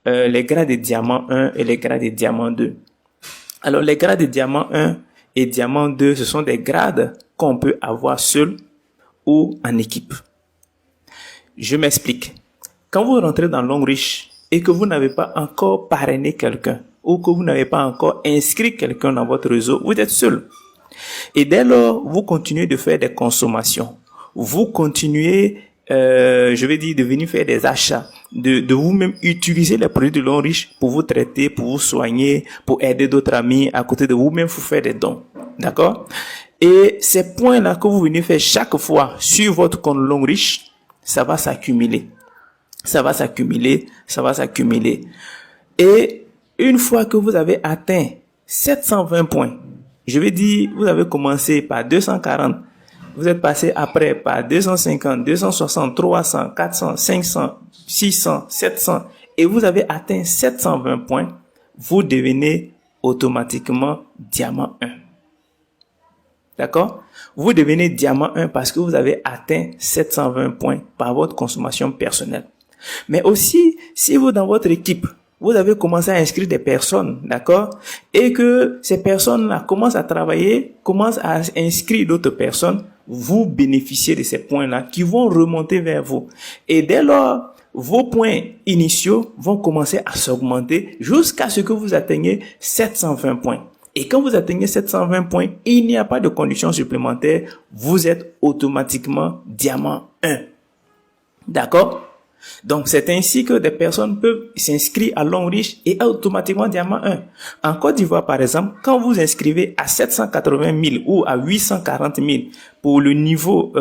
les grades de diamant 1 et les grades de diamant 2. Alors, les grades de diamant 1 et diamant 2, ce sont des grades qu'on peut avoir seul ou en équipe. Je m'explique. Quand vous rentrez dans Longreach et que vous n'avez pas encore parrainé quelqu'un ou que vous n'avez pas encore inscrit quelqu'un dans votre réseau, vous êtes seul. Et dès lors, vous continuez de faire des consommations. Vous continuez, de venir faire des achats, de vous-même utiliser les produits de Longreach pour vous traiter, pour vous soigner, pour aider d'autres amis. À côté de vous-même, vous faire des dons. D'accord? Et ces points-là que vous venez faire chaque fois sur votre compte Longreach, ça va s'accumuler. Ça va s'accumuler, ça va s'accumuler. Et une fois que vous avez atteint 720 points, je vais dire, vous avez commencé par 240, vous êtes passé après par 250, 260, 300, 400, 500, 600, 700, et vous avez atteint 720 points, vous devenez automatiquement diamant 1. D'accord? Vous devenez diamant 1 parce que vous avez atteint 720 points par votre consommation personnelle. Mais aussi, si vous, dans votre équipe, vous avez commencé à inscrire des personnes, d'accord? Et que ces personnes-là commencent à travailler, commencent à inscrire d'autres personnes, vous bénéficiez de ces points-là qui vont remonter vers vous. Et dès lors, vos points initiaux vont commencer à s'augmenter jusqu'à ce que vous atteigniez 720 points. Et quand vous atteignez 720 points, il n'y a pas de conditions supplémentaires, vous êtes automatiquement diamant 1. D'accord? Donc, c'est ainsi que des personnes peuvent s'inscrire à Longreach et automatiquement diamant 1. En Côte d'Ivoire, par exemple, quand vous inscrivez à 780 000 ou à 840 000 pour le niveau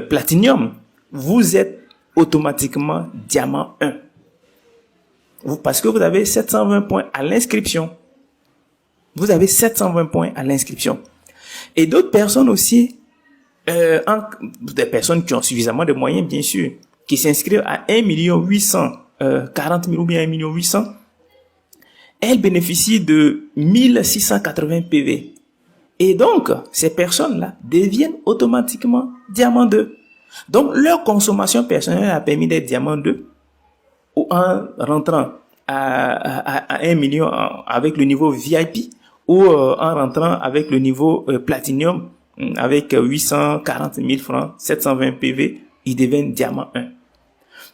Platinum, vous êtes automatiquement diamant 1. Parce que vous avez 720 points à l'inscription. Vous avez 720 points à l'inscription. Et d'autres personnes aussi, des personnes qui ont suffisamment de moyens, bien sûr, qui s'inscrivent à 1 840 000 ou bien 1 800 000, elles bénéficient de 1680 PV. Et donc, ces personnes-là deviennent automatiquement diamant 2. Donc, leur consommation personnelle a permis d'être diamant 2 ou en rentrant à 1 million avec le niveau VIP ou en rentrant avec le niveau Platinum avec 840 000 francs, 720 PV, ils deviennent diamant 1.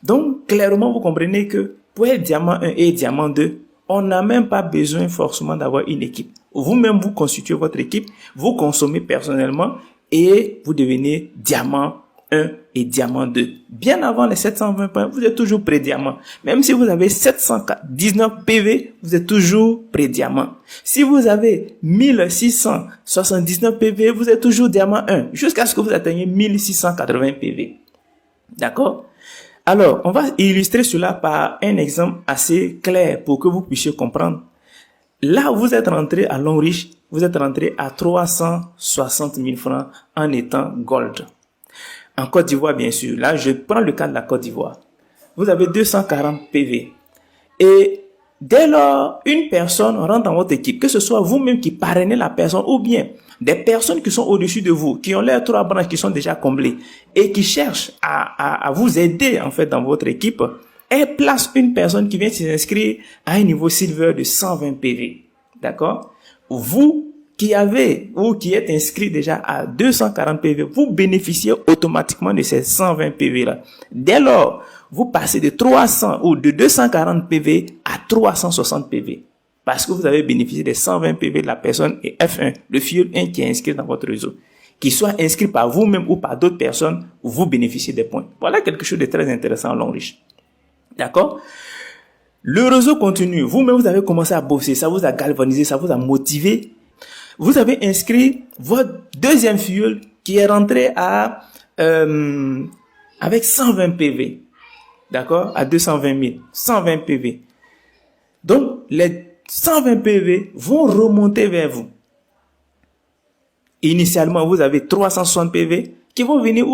Donc, clairement, vous comprenez que pour être diamant 1 et diamant 2, on n'a même pas besoin forcément d'avoir une équipe. Vous-même, vous constituez votre équipe, vous consommez personnellement et vous devenez diamant 1 et diamant 2. Bien avant les 720 points, vous êtes toujours pré-diamant. Même si vous avez 719 PV, vous êtes toujours pré-diamant. Si vous avez 1679 PV, vous êtes toujours diamant 1, jusqu'à ce que vous atteigniez 1680 PV. D'accord? Alors, on va illustrer cela par un exemple assez clair pour que vous puissiez comprendre. Là, vous êtes rentré à Longreach, vous êtes rentré à 360 000 francs en étant gold. En Côte d'Ivoire, bien sûr. Là, je prends le cas de la Côte d'Ivoire. Vous avez 240 PV. Et dès lors, une personne rentre dans votre équipe, que ce soit vous-même qui parrainez la personne ou bien des personnes qui sont au-dessus de vous, qui ont leurs 3 branches qui sont déjà comblées et qui cherchent à vous aider, en fait, dans votre équipe, elle place une personne qui vient s'inscrire à un niveau silver de 120 PV. D'accord? Vous qui avez ou qui êtes inscrit déjà à 240 PV, vous bénéficiez automatiquement de ces 120 PV là. Dès lors, vous passez de 300 ou de 240 PV à 360 PV. Parce que vous avez bénéficié des 120 PV de la personne et F1, le filleul 1 qui est inscrit dans votre réseau. Qu'il soit inscrit par vous-même ou par d'autres personnes, vous bénéficiez des points. Voilà quelque chose de très intéressant en Longreach. D'accord? Le réseau continue. Vous-même, vous avez commencé à bosser. Ça vous a galvanisé, ça vous a motivé. Vous avez inscrit votre deuxième filleul qui est rentré avec 120 PV. D'accord? À 220 000. 120 PV. Donc, les 120 PV vont remonter vers vous. Initialement, vous avez 360 PV qui vont venir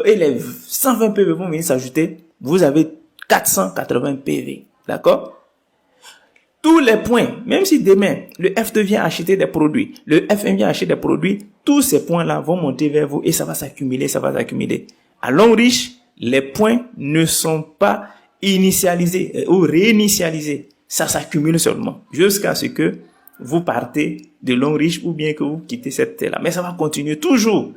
et les 120 PV vont venir s'ajouter. Vous avez 480 PV. D'accord? Tous les points, même si demain, le F2 vient acheter des produits, le F1 vient acheter des produits, tous ces points-là vont monter vers vous et ça va s'accumuler, ça va s'accumuler. À Longreach, les points ne sont pas initialiser ou réinitialiser. Ça s'accumule seulement jusqu'à ce que vous partez de l'homme riche ou bien que vous quittez cette terre-là. Mais ça va continuer toujours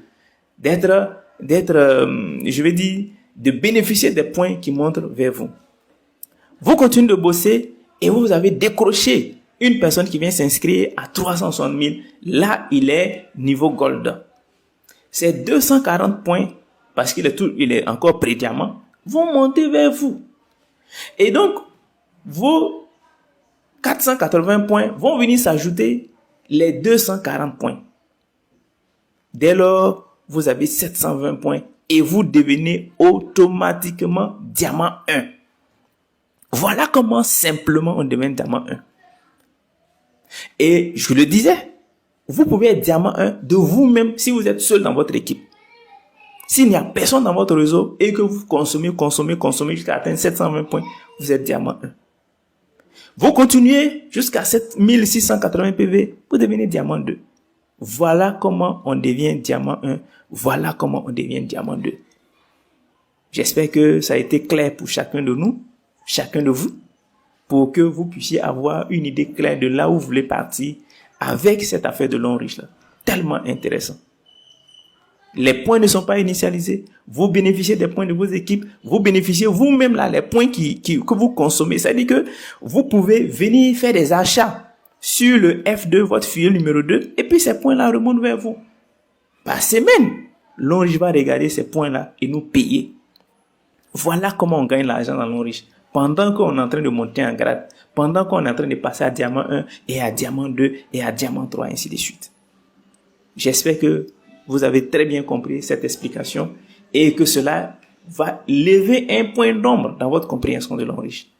d'être, je vais dire, de bénéficier des points qui montrent vers vous. Vous continuez de bosser et vous avez décroché une personne qui vient s'inscrire à 360 000. Là, il est niveau gold. Ces 240 points, parce qu'il est encore pré-diamant, vont monter vers vous. Et donc, vos 480 points vont venir s'ajouter les 240 points. Dès lors, vous avez 720 points et vous devenez automatiquement diamant 1. Voilà comment simplement on devient diamant 1. Et je le disais, vous pouvez être diamant 1 de vous-même si vous êtes seul dans votre équipe. S'il n'y a personne dans votre réseau et que vous consommez jusqu'à atteindre 720 points, vous êtes diamant 1. Vous continuez jusqu'à 7680 PV, vous devenez diamant 2. Voilà comment on devient diamant 1. Voilà comment on devient diamant 2. J'espère que ça a été clair pour chacun de nous, chacun de vous, pour que vous puissiez avoir une idée claire de là où vous voulez partir avec cette affaire de l'homme riche là. Tellement intéressant. Les points ne sont pas initialisés. Vous bénéficiez des points de vos équipes. Vous bénéficiez vous-même là les points que vous consommez. C'est-à-dire que vous pouvez venir faire des achats sur le F2, votre filiale numéro 2, et puis ces points-là remontent vers vous. Par semaine, l'homme riche va regarder ces points-là et nous payer. Voilà comment on gagne l'argent dans l'homme riche. Pendant qu'on est en train de monter en grade, pendant qu'on est en train de passer à diamant 1 et à diamant 2 et à diamant 3, ainsi de suite. J'espère que vous avez très bien compris cette explication et que cela va lever un point d'ombre dans votre compréhension de l'homme riche.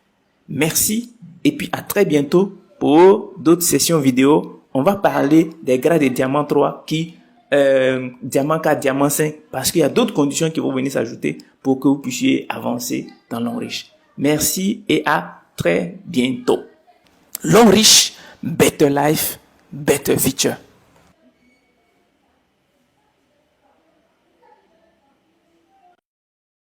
Merci et puis à très bientôt pour d'autres sessions vidéo. On va parler des grades de diamant 3 diamant 4, diamant 5 parce qu'il y a d'autres conditions qui vont venir s'ajouter pour que vous puissiez avancer dans l'homme riche. Merci et à très bientôt. L'homme riche, better life, better future.